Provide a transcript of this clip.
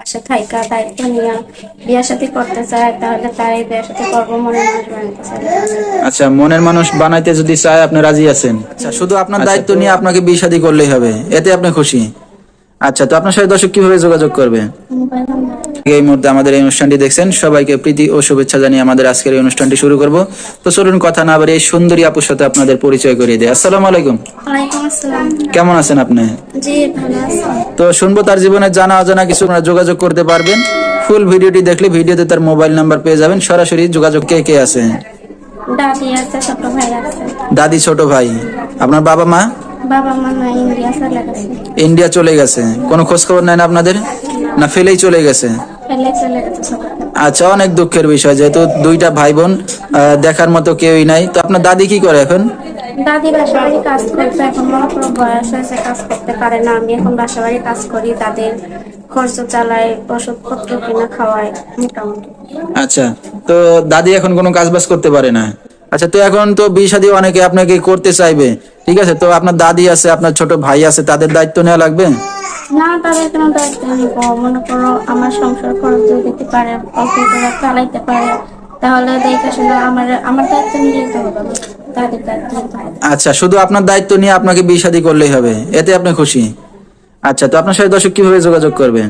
পাশে থাইকা দায়িত্ব নিয়ে বিয়ে শাদী করতে চায় তাহলে তাই বিয়ে শাদী করবো, মনের মানুষ বানাতে চায়। আচ্ছা, মনের মানুষ বানাইতে যদি চায় আপনি রাজি আছেন? আচ্ছা, শুধু আপনার দায়িত্ব নিয়ে আপনাকে বিয়ে শাদী করলেই হবে, এতে আপনি খুশি? আচ্ছা, তো আপনার সাথে দর্শক কিভাবে যোগাযোগ করবে? Mobile number. এই মুহূর্তে আমাদের এই অনুষ্ঠানটি দেখছেন, সবাইকে প্রীতি ও শুভেচ্ছা জানিয়ে আমাদের আজকের এই অনুষ্ঠানটি শুরু করব। তো চলুন কথা না বাড়িয়ে এই সুন্দরী আপুর সাথে আপনাদের পরিচয় করিয়ে দেয়। আসসালামু আলাইকুম। ওয়ালাইকুম আসসালাম। কেমন আছেন আপনি? জি ভালো আছি। তো শুনবো তার জীবনে জানা অজানা কিছু, আপনারা যোগাযোগ করতে পারবেন। ফুল ভিডিওটি দেখলে ভিডিওতে তার মোবাইল নাম্বার পেয়ে যাবেন। সরাসরি যোগাযোগ কে কে আছে? দাদি আছে, ছোট ভাই আছে। দাদি, ছোট ভাই। আপনার বাবা মা? বাবা মা নাই, ইন্ডিয়া চলে গেছে। ইন্ডিয়া চলে গেছে, কোনো খোঁজ খবর নেন আপনাদের? না ফেলেই চলে গেছে? ফেলে চলে গেছে ছোট। আচ্ছা, অনেক দুঃখের বিষয়, যেহেতু দুইটা ভাই বোন, দেখার মতো কেউই নাই। তো আপনার দাদি কি করে এখন? দাদি বাসা বাড়ি কাজ করতে, এখন মনে করো বয়স হয়েছে, কাজ করতে পারে না। আমি এখন বাসা বাড়ি কাজ করি, তাদের খরচ চালাই, ওষুধপত্র কিনা খাওয়াই মোটামুটি। আচ্ছা, তো দাদি এখন কোনো কাজ বাজ করতে পারে না? আচ্ছা, তো এখন তো বিয়ে শাদী অনেকে আপনাকে করতে চাইবে, ঠিক আছে, তো আপনার দাদি আছে, আপনার ছোট ভাই আছে, তাদের দায়িত্ব নেওয়া লাগবে? না, তাদের কোনো দায়িত্ব নিব, মনে করো আমার সংসার খরচ দিয়ে দিতে পারে, অল্প করে চালাইতে পারে, তাহলে দেখে শুনে আমার আমার দায়িত্ব নিলেই তো হবে, তাদের দায়িত্ব নিতে হবে। আচ্ছা, শুধু আপনার দায়িত্ব নিয়ে আপনাকে বিয়ে শাদী করলেই হবে, এতে আপনি খুশি? আচ্ছা, তো আপনার সাথে দর্শক কিভাবে যোগাযোগ করবে?